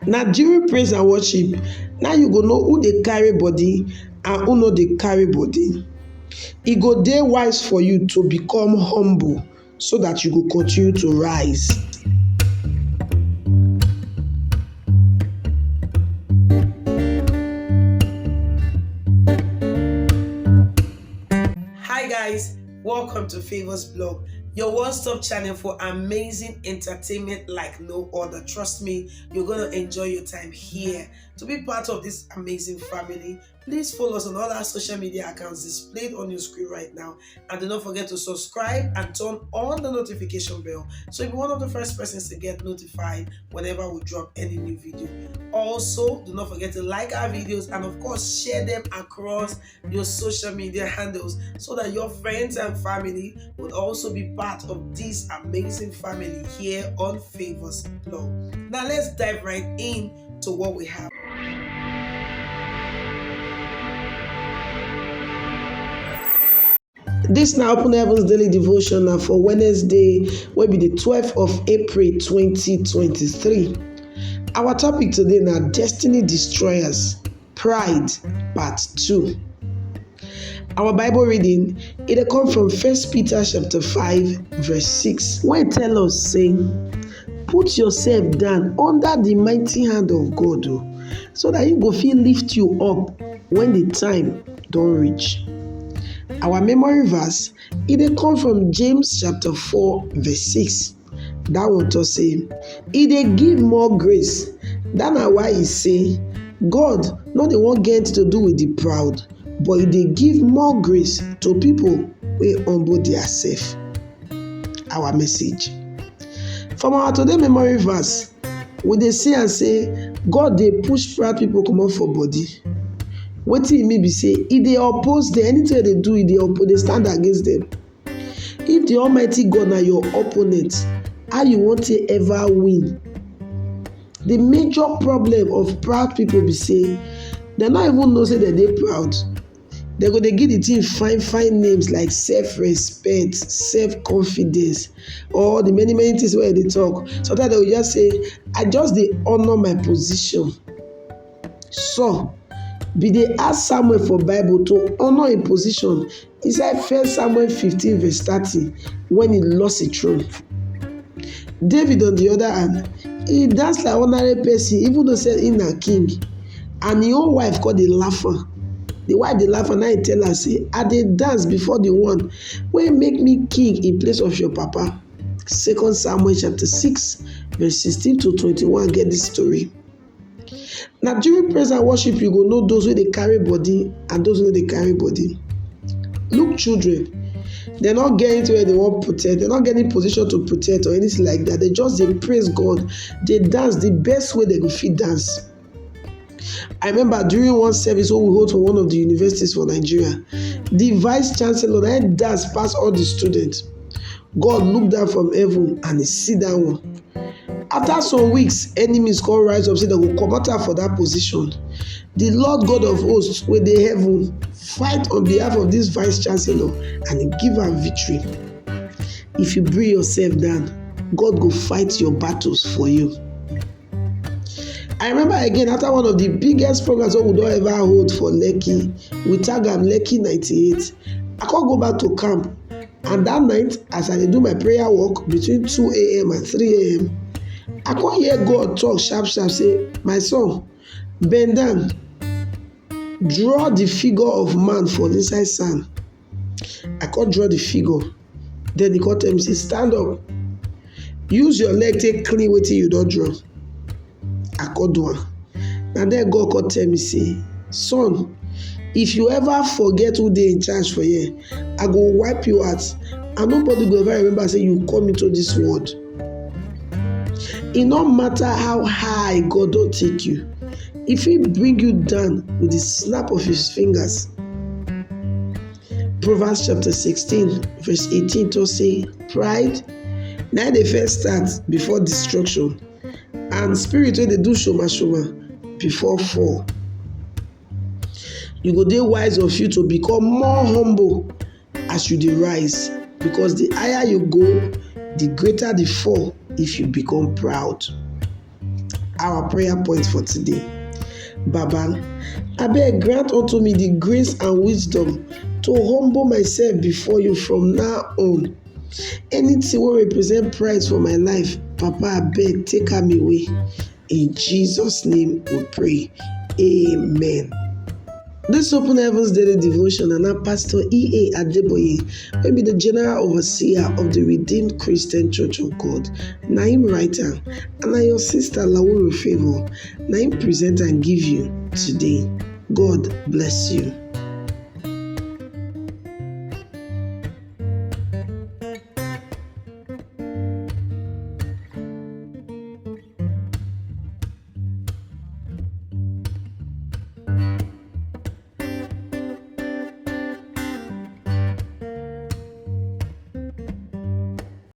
Now during praise and worship, now you go know who dey carry body and who no dey carry body. E go dey wise for you to become humble so that you go continue to rise. Hi guys, welcome to Favors Blog, your one-stop channel for amazing entertainment like no other. Trust me, you're gonna enjoy your time here. To be part of this amazing family, please follow us on all our social media accounts displayed on your screen right now, and do not forget to subscribe and turn on the notification bell so you'll be one of the first persons to get notified whenever we drop any new video. Also, do not forget to like our videos and of course share them across your social media handles so that your friends and family would also be part of this amazing family here on Favors Blog. Now let's dive right in to what we have. This now Open Heavens Daily Devotional for Wednesday will be the 12th of April 2023. Our topic today now Destiny Destroyers, Pride, Part 2. Our Bible reading, it comes from 1 Peter chapter 5 verse 6, where it tells us saying, put yourself down under the mighty hand of God so that He go fit lift you up when the time don reach. Our memory verse, it come from James chapter 4 verse 6. That one to say, He dey give more grace. That na why He say, God no dey wan get to do with the proud, but He dey give more grace to people wey humble themselves. Our message. From our today memory verse, we dey see and say, God dey push proud people comot for body. Wetin e mean be say e dey oppose them. Anything they do, e dey stand against them. If the Almighty God na your opponent, how you wan take ever win? The major problem of proud people be say dem no even know say dem dey proud. Dem go dey give the thing fine names like self-respect, self-confidence, or the many things wey dey talk. Sometimes dem go just say, I just dey honour my position. So be dey ask Samuel for Bible to honour im position inside 1 Samuel 15 verse 30 when he lost a throne. David on the other hand, he dance like ordinary person even though say he na king, and im own wife call dey laugh am. The wife dey laugh am, now he tell her say, I dey dance before the one wey make me king in place of your papa. 2 Samuel chapter 6 verse 16 to 21 get this story. Now during praise and worship, you go know those wey dey carry body and those wey dey carry body. Look, children, dem not get into where they wan protect, dem not get any position to protect or anything like that. They just dey praise God, dey dance the best way they go fit dance. I remember during one service wey we hold for one of the universities for Nigeria, the vice chancellor na him dance pass all the students. God look down from heaven and He see that one. After some weeks, enemies come rise up say dem go comot am for that position. The Lord God of hosts wey dey heaven fight on behalf of this vice chancellor and He give am victory. If you bring yourself down, God go fight your battles for you. I remember again after one of the biggest programs wey we don ever hold for Lekki, we tag am Lekki 98. I come go back to camp, and that night as I dey do my prayer work between 2 a.m. and 3 a.m, I come hear God talk sharp say, my son, bend down, draw the figure of man for inside sand. I come draw the figure. Then He come tell me say, stand up, use your leg take clean wetin you don draw. I come do am. And then God come tell me say, son, if you ever forget who dey in charge for here, I go wipe you out and nobody go ever remember say you come into this world. E no matter how high God don take you, He fit bring you down with the snap of His fingers. Proverbs chapter 16 verse 18 to say, pride na dey first start before destruction, and spirit wey dey do shoma before fall. You go dey wise of you to become more humble as you dey rise, because the higher you go, the greater the fall if you become proud. our prayer point for today. Baba, abeg grant unto me the grace and wisdom to humble myself before you from now on. Anything wey represent pride for my life, Papa abeg take am away. In Jesus' name we pray. Amen. This Open Heavens Daily Devotion and now Pastor E.A. Adeboye, wey be the General Overseer of the Redeemed Christian Church of God, na him write am, and na your sister Lawuru Favour, na him present and give you today. God bless you.